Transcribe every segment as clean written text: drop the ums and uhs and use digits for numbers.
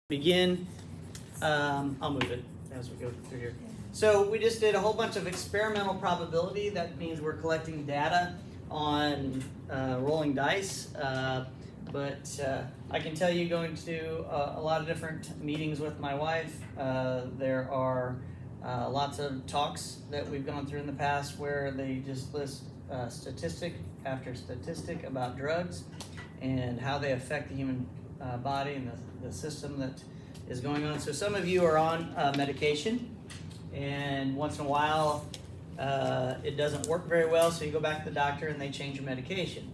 begin. I'll move it as we go through here. So we just did a whole bunch of experimental probability. That means we're collecting data on rolling dice. But I can tell you, going to a lot of different meetings with my wife, there are lots of talks that we've gone through in the past where they just list statistic after statistic about drugs and how they affect the human body and the system that is going on. So some of you are on medication, and once in a while it doesn't work very well, so you go back to the doctor and they change your medication.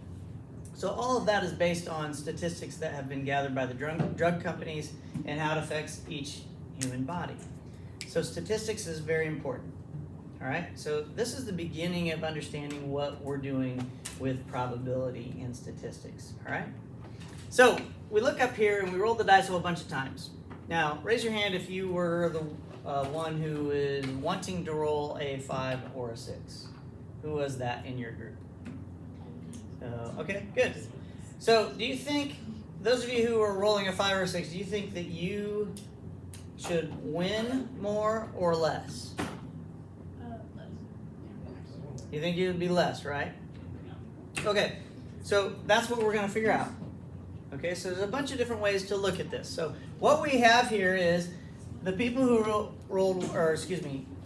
So all of that is based on statistics that have been gathered by the drug companies and how it affects each human body. So statistics is very important. All right, so this is the beginning of understanding what we're doing with probability and statistics. All right, so we look up here and we roll the dice a whole bunch of times. Now, raise your hand if you were the one who is wanting to roll a 5 or a 6. Who was that in your group? Okay, good. So do you think, those of you who are rolling a 5 or a 6, do you think that you should win more or less? Less. You think it would be less, right? Okay, so that's what we're going to figure out. Okay, so there's a bunch of different ways to look at this. So what we have here is the people who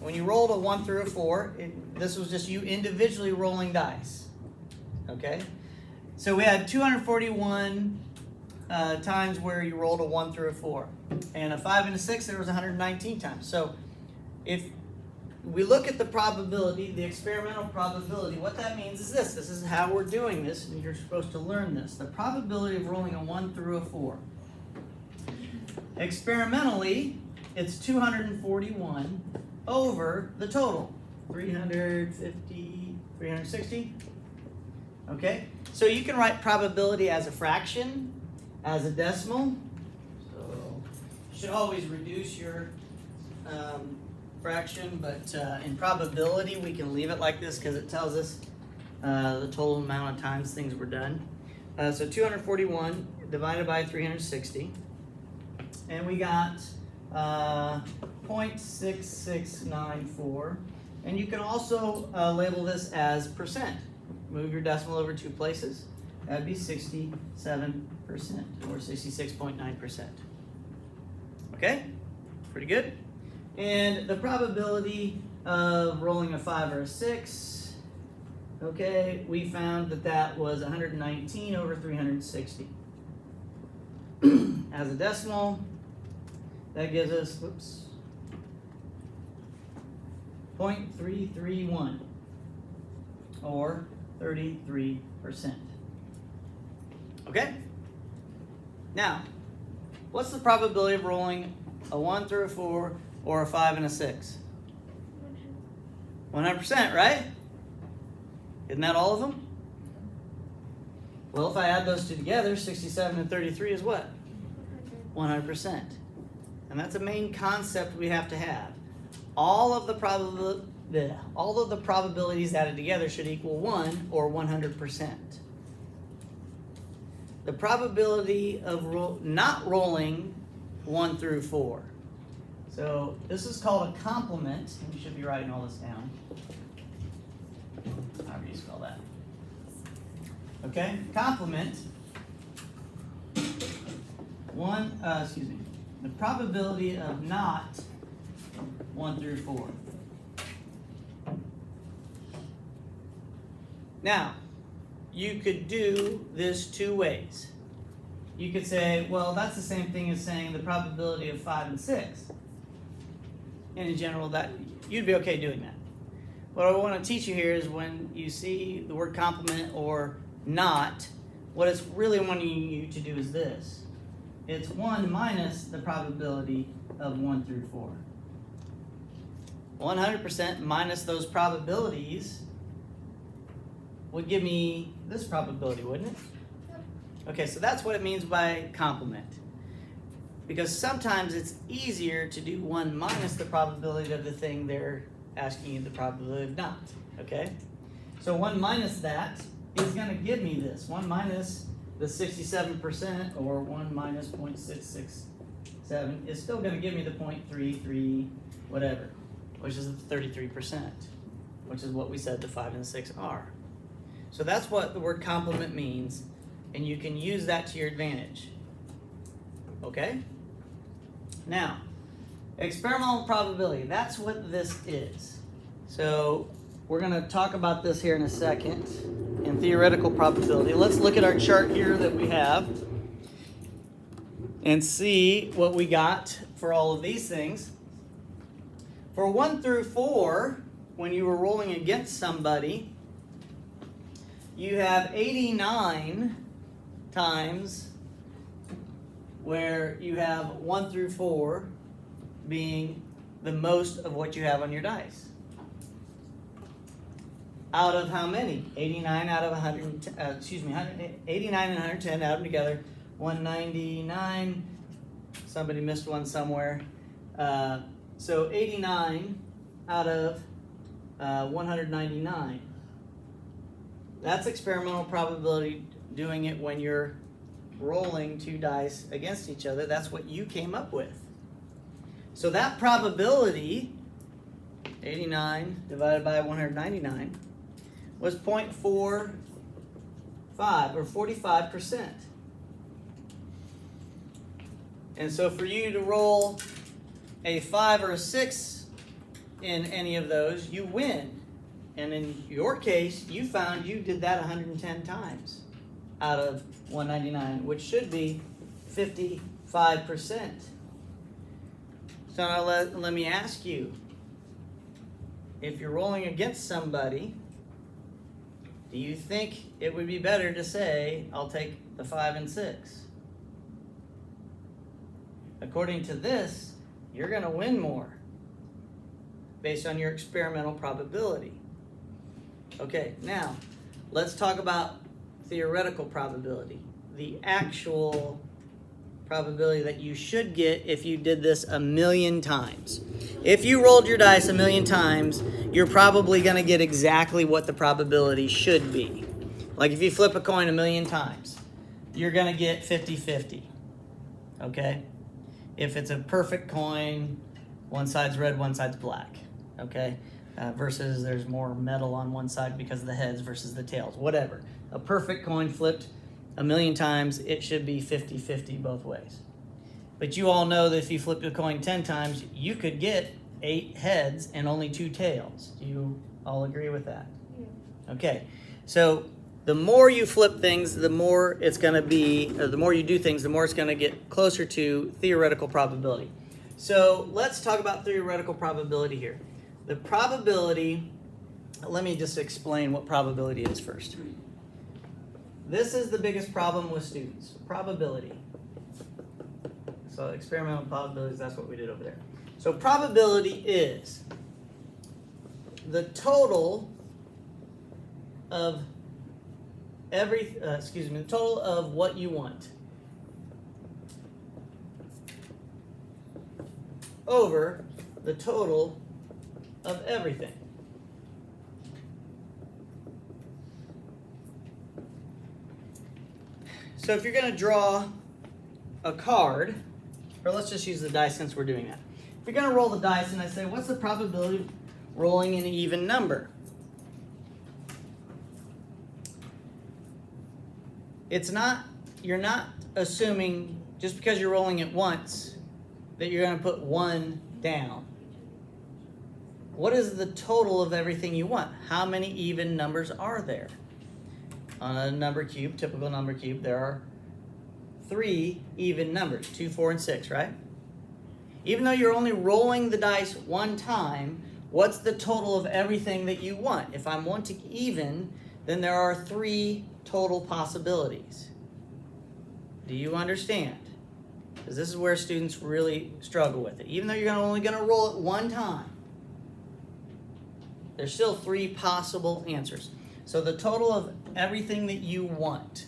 when you rolled a 1 through a 4, this was just you individually rolling dice. Okay, so we had 241 times where you rolled a 1 through a 4, and a 5 and a 6 there was 119 times. So if we look at the probability, the experimental probability, what that means is this. This is how we're doing this, and you're supposed to learn this. The probability of rolling a 1 through a 4. Experimentally, it's 241 over the total, 350, 360. Okay, so you can write probability as a fraction, as a decimal. So you should always reduce your fraction, but in probability we can leave it like this because it tells us the total amount of times things were done. So 241 divided by 360, and we got 0.6694, and you can also label this as percent. Move your decimal over 2 places. That'd be 67% or 66.9%. Okay, pretty good. And the probability of rolling a 5 or a 6, okay, we found that that was 119 over 360. As a decimal, that gives us, 0.331 or 33%. Okay? Now, what's the probability of rolling a 1 through a 4 or a 5 and a 6? 100%, right? Isn't that all of them? Well, if I add those two together, 67 and 33 is what? 100%. And that's a main concept we have to have. All of the probabilities added together should equal 1 or 100%. The probability of not rolling 1 through 4. So this is called a complement, and you should be writing all this down. However you spell that. Okay, complement. The probability of not 1 through 4. Now, you could do this 2 ways. You could say, well, that's the same thing as saying the probability of 5 and 6. And in general, that you'd be okay doing that. What I want to teach you here is when you see the word complement or not, what it's really wanting you to do is this. It's 1 minus the probability of 1 through 4. 100% minus those probabilities would give me this probability, wouldn't it? Okay, so that's what it means by complement. Because sometimes it's easier to do 1 minus the probability of the thing they're asking you the probability of not. Okay? So 1 minus that is going to give me this. 1 minus the 67%, or 1 minus 0.66 7 is still going to give me the 0.33 whatever, which is 33%, which is what we said the 5 and 6 are. So that's what the word complement means, and you can use that to your advantage. Okay? Now, experimental probability, that's what this is. So we're going to talk about this here in a second. In theoretical probability, let's look at our chart here that we have and see what we got for all of these things. For 1 through 4, when you were rolling against somebody, you have 89 times where you have 1 through 4 being the most of what you have on your dice. Out of how many? 89 out of 110, 89 and 110, add them together, 199, somebody missed one somewhere. So 89 out of 199. That's experimental probability, doing it when you're rolling 2 dice against each other. That's what you came up with. So that probability, 89 divided by 199, was 0.45 or 45%. And so for you to roll a 5 or a 6 in any of those, you win. And in your case, you found you did that 110 times out of 199, which should be 55%. So now let me ask you, if you're rolling against somebody, do you think it would be better to say, I'll take the 5 and 6? According to this, you're going to win more based on your experimental probability. Okay, now let's talk about theoretical probability, the actual probability that you should get if you did this 1,000,000 times. If you rolled your dice 1,000,000 times, you're probably going to get exactly what the probability should be. Like if you flip a coin 1,000,000 times, you're going to get 50-50. Okay? If it's a perfect coin, one side's red, one side's black. Okay? Versus there's more metal on one side because of the heads versus the tails. Whatever. A perfect coin flipped 1,000,000 times, it should be 50-50 both ways. But you all know that if you flip a coin 10 times, you could get 8 heads and only 2 tails. Do you all agree with that? Yeah. Okay. So the more you flip things, the more it's going to be, or the more you do things, the more it's going to get closer to theoretical probability. So let's talk about theoretical probability here. The probability, let me just explain what probability is first. This is the biggest problem with students, probability. So experimental probabilities, that's what we did over there. So probability is the total of the total of what you want over the total of everything. So if you're going to draw a card, or let's just use the dice since we're doing that. If you're going to roll the dice and I say, what's the probability of rolling an even number? You're not assuming just because you're rolling it once that you're going to put 1 down. What is the total of everything you want? How many even numbers are there? On a number cube, typical number cube, there are 3 even numbers, 2, 4, and 6, right? Even though you're only rolling the dice 1 time, what's the total of everything that you want? If I'm wanting even, then there are 3 total possibilities. Do you understand? Because this is where students really struggle with it. Even though you're only going to roll it 1 time, there's still 3 possible answers. So the total of everything that you want.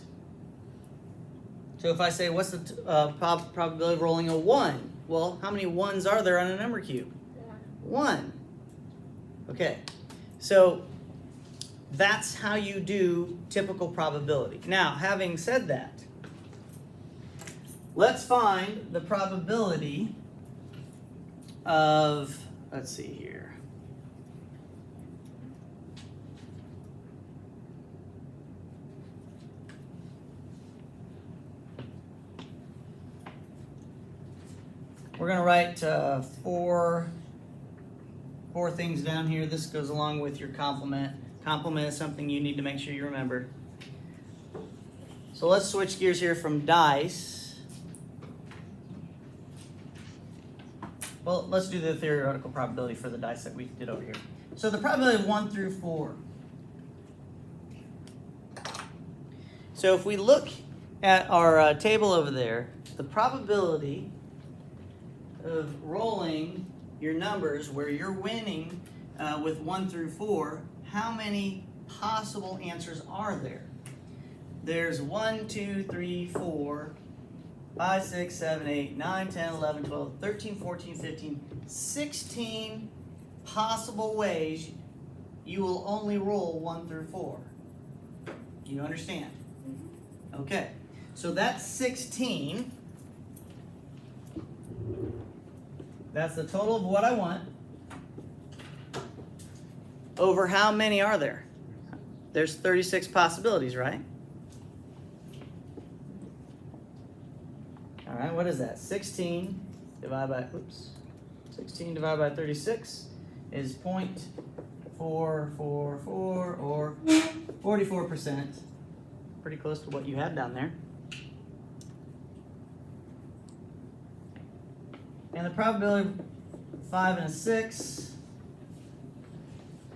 So if I say, what's the probability of rolling a 1? Well, how many 1s are there on a number cube? 1. Okay, so that's how you do typical probability. Now, having said that, let's find the probability of, let's see here. We're going to write four things down here. This goes along with your complement. Complement is something you need to make sure you remember. So let's switch gears here from dice. Well, let's do the theoretical probability for the dice that we did over here. So the probability of 1 through 4. So if we look at our table over there, the probability of rolling your numbers where you're winning with 1 through 4, how many possible answers are there? There's 1, 2, 3, 4, 5, 6, 7, 8, 9, 10, 11, 12, 13, 14, 15, 16 possible ways you will only roll 1 through 4. Do you understand? Mm-hmm. Okay, so that's 16. That's the total of what I want. Over how many are there? There's 36 possibilities, right? All right, what is that? 16 divided by 36 is 0.444 or 44%. Pretty close to what you had down there. And the probability of 5 and a 6,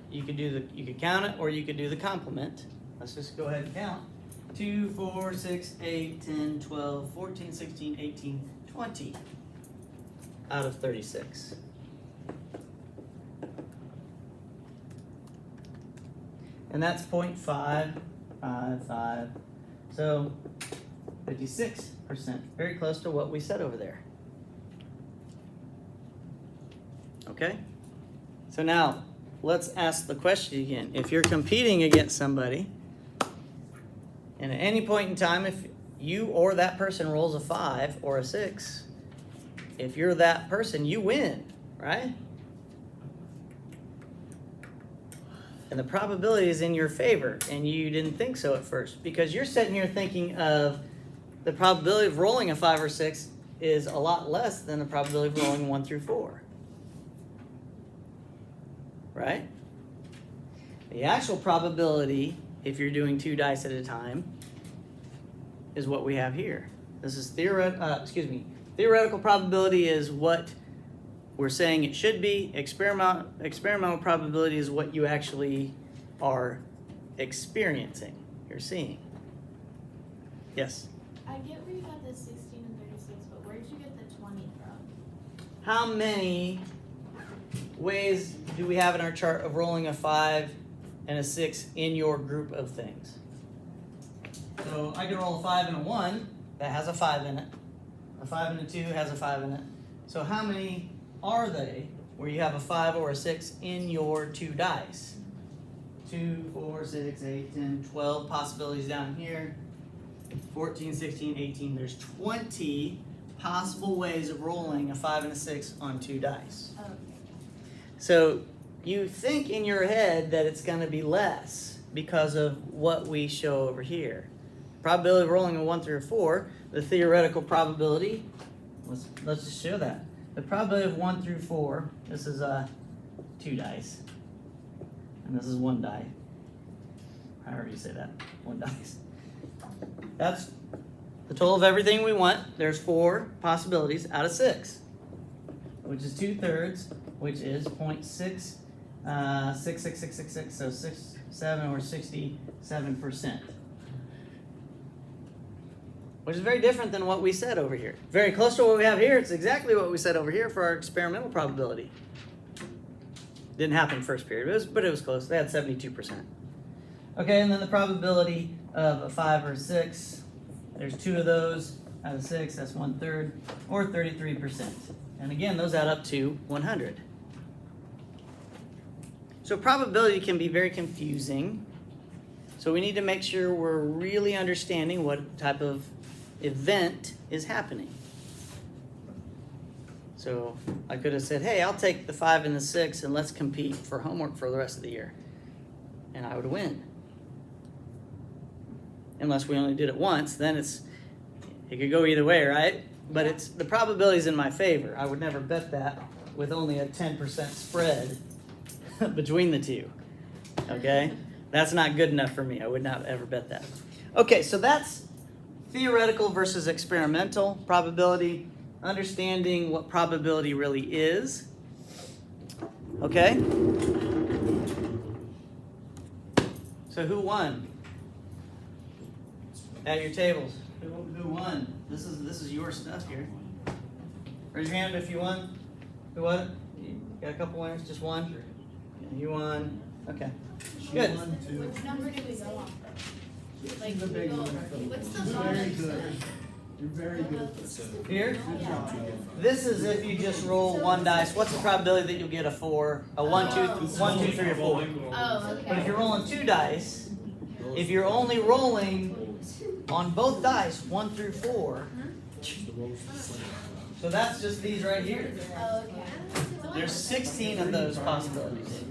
you could count it or you could do the complement. Let's just go ahead and count. 2, 4, 6, 8, 10, 12, 14, 16, 18, 20 out of 36. And that's 0.555. So 56%, very close to what we said over there. Okay? So now, let's ask the question again. If you're competing against somebody, and at any point in time, if you or that person rolls a 5 or a 6, if you're that person, you win, right? And the probability is in your favor, and you didn't think so at first, because you're sitting here thinking of the probability of rolling a 5 or 6 is a lot less than the probability of rolling 1 through 4. Right? The actual probability, if you're doing 2 dice at a time, is what we have here. This is theoretical probability is what we're saying it should be. Experimental probability is what you actually are experiencing, you're seeing. Yes? I get where you got the 16 and 36, but where did you get the 20 from? How many ways do we have in our chart of rolling a 5 and a 6 in your group of things? So I can roll a 5 and a 1 that has a 5 in it. A 5 and a 2 has a 5 in it. So how many are they where you have a 5 or a 6 in your 2 dice? 2, 4, 6, 8, 10, 12 possibilities down here. 14, 16, 18. There's 20 possible ways of rolling a 5 and a 6 on 2 dice. Okay. So you think in your head that it's going to be less because of what we show over here. Probability of rolling a 1 through a 4, the theoretical probability, let's just show that. The probability of 1 through 4, this is 2 dice, and this is 1 die. However you say that, 1 dice. That's the total of everything we want. There's 4 possibilities out of 6, which is 2/3, which is 0.66666, so 7 or 67%. Which is very different than what we said over here. Very close to what we have here. It's exactly what we said over here for our experimental probability. Didn't happen first period, but it was close. They had 72%. Okay, and then the probability of a 5 or a 6. There's 2 of those out of 6. That's 1/3, or 33%. And again, those add up to 100. So probability can be very confusing. So we need to make sure we're really understanding what type of event is happening. So I could have said, hey, I'll take the 5 and the 6 and let's compete for homework for the rest of the year. And I would win. Unless we only did it once, then it could go either way, right? But it's the probability is in my favor. I would never bet that with only a 10% spread between the two. Okay? That's not good enough for me. I would not ever bet that. Okay, so that's theoretical versus experimental probability. Understanding what probability really is. Okay? So who won? At your tables. Who won? This is your stuff here. Raise your hand if you won. Who won? You got a couple winners? Just one? Yeah, you won. Okay. Good. Which number do we go on? Like, The big one. what's the You're very good. You're very good. Here? Yeah. This is if you just roll one dice. What's the probability that you'll get a 4? A 1, 2, 3, or 4. Oh, okay. But if you're rolling 2 dice, if you're only rolling on both dice, 1 through 4, so that's just these right here. Oh, okay. There's 16 of those possibilities.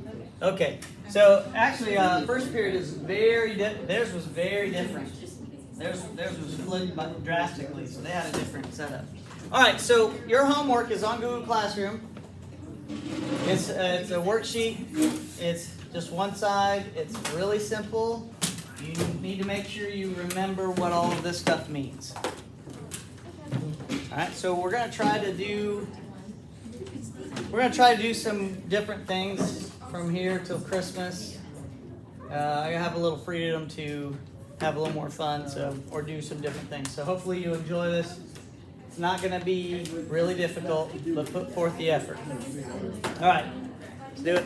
Okay, so actually, first period is theirs was very different. Theirs was flipped drastically, so they had a different setup. All right, so your homework is on Google Classroom. It's a worksheet. It's just one side. It's really simple. You need to make sure you remember what all of this stuff means. All right, so we're gonna try to do some different things from here till Christmas. I have a little freedom to have a little more fun, or do some different things. So hopefully you enjoy this. It's not going to be really difficult, but put forth the effort. All right, let's do it.